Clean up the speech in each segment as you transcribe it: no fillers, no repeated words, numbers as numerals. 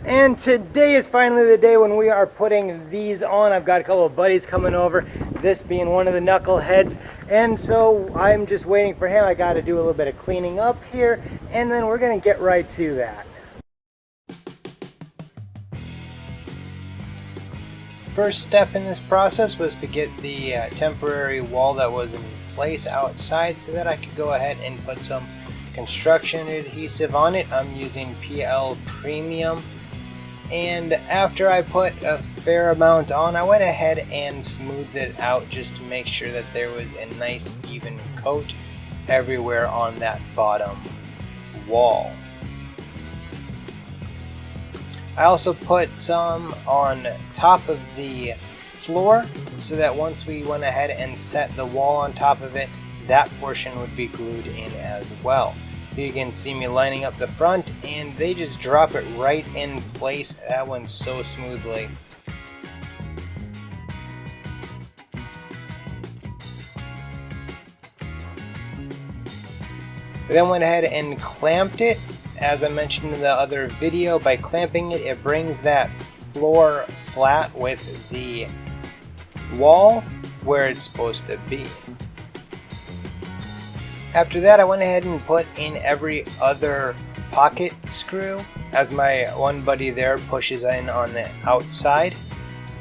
And today is finally the day when we are putting these on. I've got a couple of buddies coming over, this being one of the knuckleheads, and so I'm just waiting for him. I got to do a little bit of cleaning up here, and then we're going to get right to that. First step in this process was to get the temporary wall that was in place outside so that I could go ahead and put some construction adhesive on it. I'm using PL Premium, and after I put a fair amount on, I went ahead and smoothed it out just to make sure that there was a nice even coat everywhere on that bottom wall. I also put some on top of the floor so that once we went ahead and set the wall on top of it, that portion would be glued in as well. You can see me lining up the front, and they just drop it right in place. That went so smoothly. We then went ahead and clamped it. As I mentioned in the other video, by clamping it, it brings that floor flat with the wall where it's supposed to be. After that, I went ahead and put in every other pocket screw, as my one buddy there pushes in on the outside,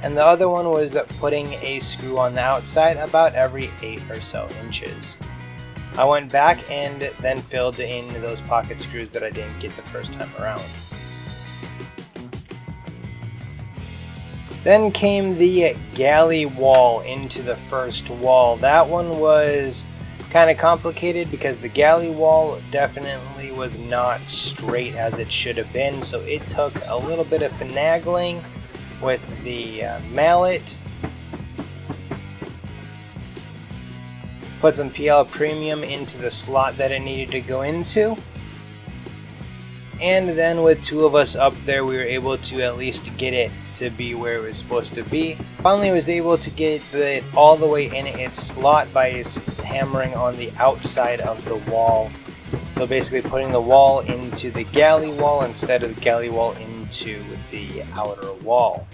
and the other one was putting a screw on the outside about every 8 or so inches. I went back and then filled in those pocket screws that I didn't get the first time around. Then came the galley wall into the first wall. That one was kind of complicated because the galley wall definitely was not straight as it should have been, so it took a little bit of finagling with the mallet. Put some PL Premium into the slot that it needed to go into, and then with two of us up there, we were able to at least get it to be where it was supposed to be. Finally, was able to get it all the way in its slot by hammering on the outside of the wall. So basically putting the wall into the galley wall instead of the galley wall into the outer wall.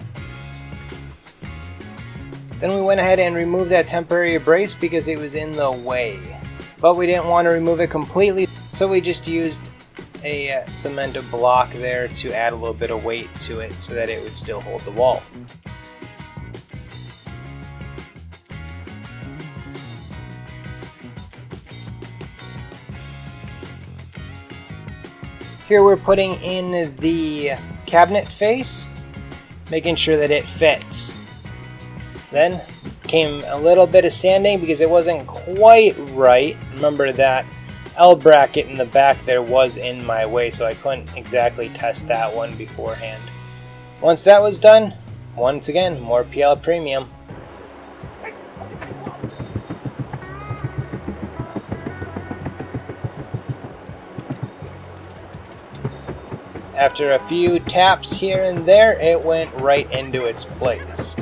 Then we went ahead and removed that temporary brace because it was in the way. But we didn't want to remove it completely, so we just used a cement block there to add a little bit of weight to it so that it would still hold the wall. Here we're putting in the cabinet face, making sure that it fits. Then came a little bit of sanding because it wasn't quite right. Remember that L bracket in the back there was in my way, so I couldn't exactly test that one beforehand. Once that was done, once again, more PL Premium. After a few taps here and there, it went right into its place.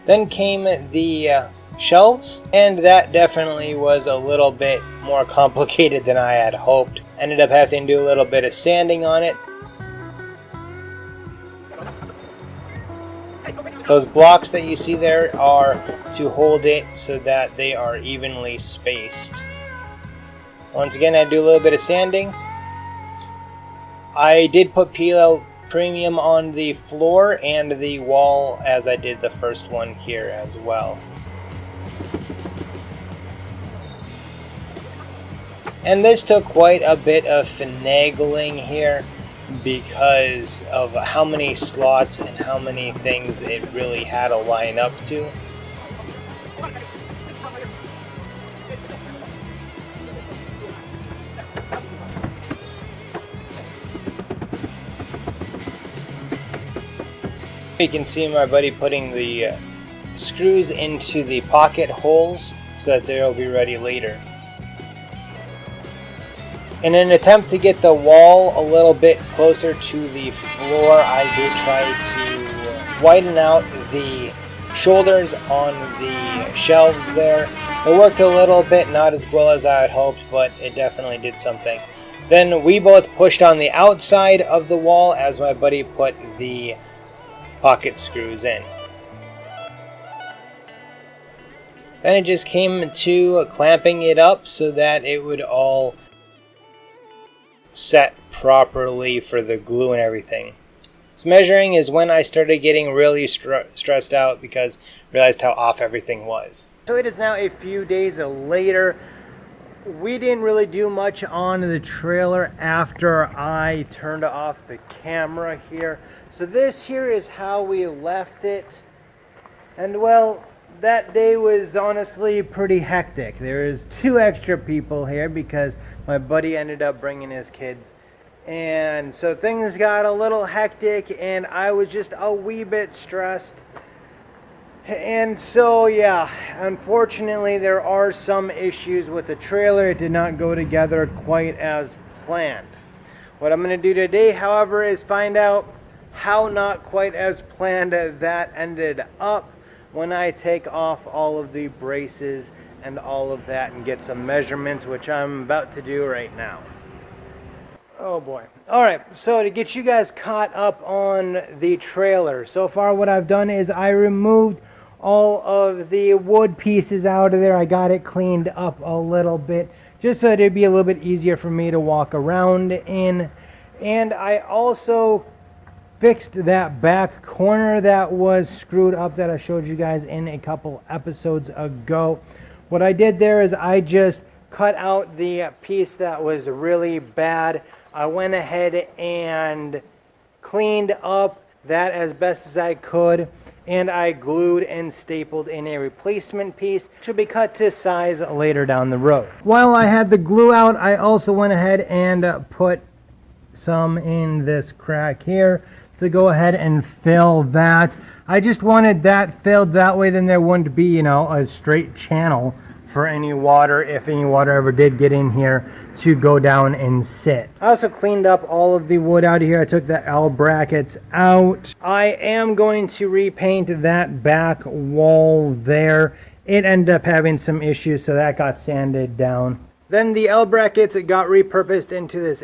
Then came the shelves, and that definitely was a little bit more complicated than I had hoped. Ended up having to do a little bit of sanding on it. Those blocks that you see there are to hold it so that they are evenly spaced. Once again, I do a little bit of sanding. I did put PL Premium on the floor and the wall as I did the first one here as well. And this took quite a bit of finagling here because of how many slots and how many things it really had to line up to. You can see my buddy putting the screws into the pocket holes so that they'll be ready later. In an attempt to get the wall a little bit closer to the floor, I did try to widen out the shoulders on the shelves there. It worked a little bit, not as well as I had hoped, but it definitely did something. Then we both pushed on the outside of the wall as my buddy put the pocket screws in. Then it just came to clamping it up so that it would all set properly for the glue and everything. This measuring is when I started getting really stressed out because I realized how off everything was. So it is now a few days later. We didn't really do much on the trailer after I turned off the camera here. So this here is how we left it. And well, that day was honestly pretty hectic. There is 2 extra people here because my buddy ended up bringing his kids. And so things got a little hectic and I was just a wee bit stressed. And so yeah, unfortunately there are some issues with the trailer. It did not go together quite as planned. What I'm going to do today, however, is find out how not quite as planned that ended up when I take off all of the braces and all of that and get some measurements, which I'm about to do right now. Oh boy. Alright, so to get you guys caught up on the trailer, so far what I've done is I removed all of the wood pieces out of there. I got it cleaned up a little bit just so it'd be a little bit easier for me to walk around in. And I also fixed that back corner that was screwed up that I showed you guys in a couple episodes ago. What I did there is I just cut out the piece that was really bad. I went ahead and cleaned up that as best as I could, and I glued and stapled in a replacement piece. It should be cut to size later down the road. While I had the glue out, I also went ahead and put some in this crack here to go ahead and fill that. I just wanted that filled, that way then there wouldn't be, you know, a straight channel for any water, if any water ever did get in here, to go down and sit. I also cleaned up all of the wood out of here. I took the L brackets out. I am going to repaint that back wall there. It ended up having some issues, so that got sanded down. Then the L brackets got repurposed into this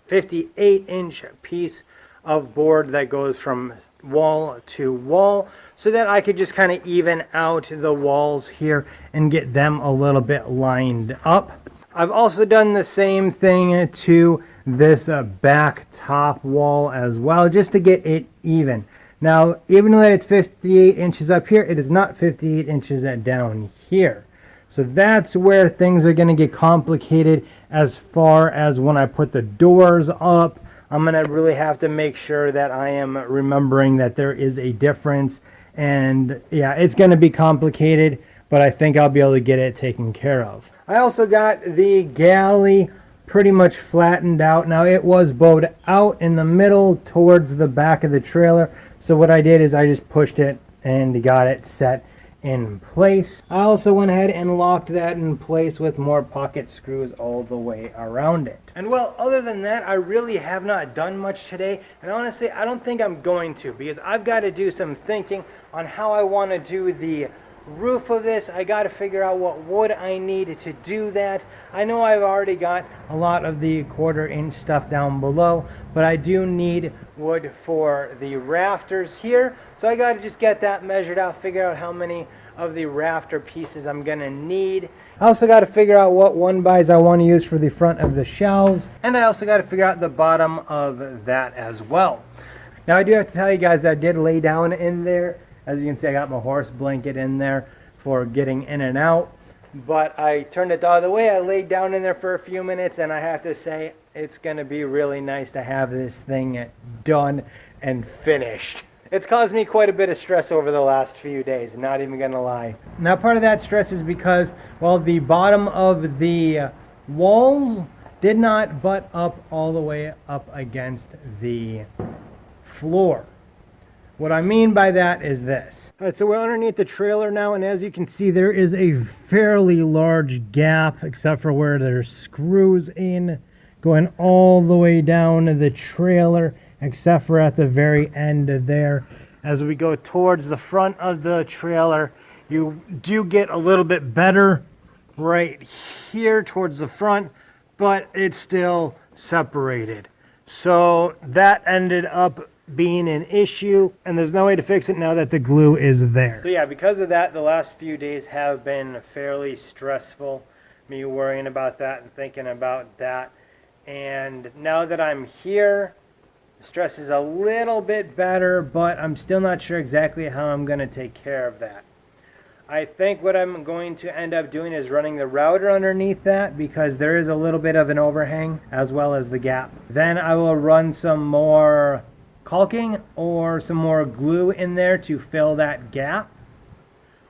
58-inch piece of board that goes from wall to wall, so that I could just kind of even out the walls here and get them a little bit lined up. I've also done the same thing to this back top wall as well, just to get it even. Now, even though it's 58 inches up here, it is not 58 inches down here. So that's where things are going to get complicated as far as when I put the doors up. I'm going to really have to make sure that I am remembering that there is a difference. And yeah, it's going to be complicated, but I think I'll be able to get it taken care of. I also got the galley pretty much flattened out. Now it was bowed out in the middle towards the back of the trailer. So what I did is I just pushed it and got it set in place. I also went ahead and locked that in place with more pocket screws all the way around it. And well, other than that, I really have not done much today, and honestly I don't think I'm going to, because I've got to do some thinking on how I want to do the roof of this. I got to figure out what wood I need to do that. I know I've already got a lot of the 1/4-inch stuff down below, but I do need wood for the rafters here, so I got to just get that measured out, figure out how many of the rafter pieces I'm gonna need. I also got to figure out what 1-bys I want to use for the front of the shelves, and I also got to figure out the bottom of that as well. Now I do have to tell you guys, I did lay down in there. As you can see, I got my horse blanket in there for getting in and out, but I turned it the other way. I laid down in there for a few minutes, and I have to say it's going to be really nice to have this thing done and finished. It's caused me quite a bit of stress over the last few days, not even going to lie. Now part of that stress is because, well, the bottom of the walls did not butt up all the way up against the floor. What I mean by that is this. All right, so we're underneath the trailer now, and as you can see, there is a fairly large gap, except for where there's screws in, going all the way down to the trailer, except for at the very end there. As we go towards the front of the trailer, you do get a little bit better right here towards the front, but it's still separated. So that ended up being an issue, and there's no way to fix it now that the glue is there. So yeah, because of that, the last few days have been fairly stressful, me worrying about that and thinking about that. And now that I'm here, the stress is a little bit better, but I'm still not sure exactly how I'm going to take care of that. I think what I'm going to end up doing is running the router underneath that, because there is a little bit of an overhang as well as the gap. Then I will run some more caulking or some more glue in there to fill that gap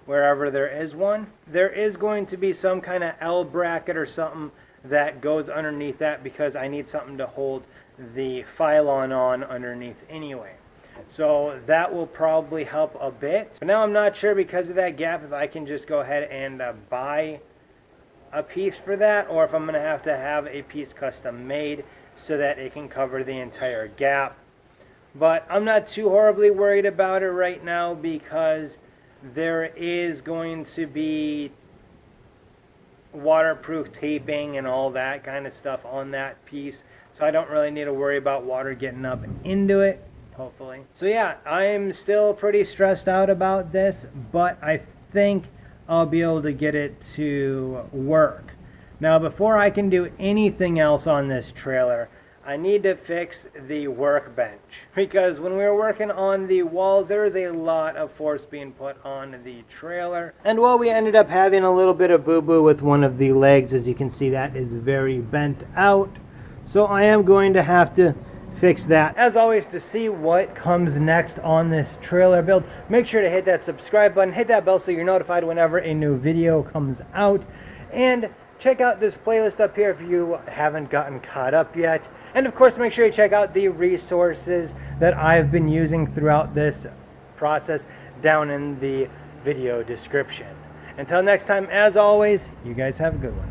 wherever there is one. There is going to be some kind of L bracket or something that goes underneath that, because I need something to hold the pylon on underneath anyway. So that will probably help a bit. But now I'm not sure, because of that gap, if I can just go ahead and buy a piece for that, or if I'm going to have a piece custom made so that it can cover the entire gap. But I'm not too horribly worried about it right now, because there is going to be waterproof taping and all that kind of stuff on that piece. So I don't really need to worry about water getting up into it. Hopefully. So yeah, I'm still pretty stressed out about this, but I think I'll be able to get it to work. Now, before I can do anything else on this trailer, I need to fix the workbench, because when we were working on the walls, there was a lot of force being put on the trailer. And well, we ended up having a little bit of boo-boo with one of the legs. As you can see, that is very bent out. So I am going to have to fix that. As always, to see what comes next on this trailer build, make sure to hit that subscribe button, hit that bell so you're notified whenever a new video comes out, and check out this playlist up here if you haven't gotten caught up yet. And of course, make sure you check out the resources that I've been using throughout this process down in the video description. Until next time, as always, you guys have a good one.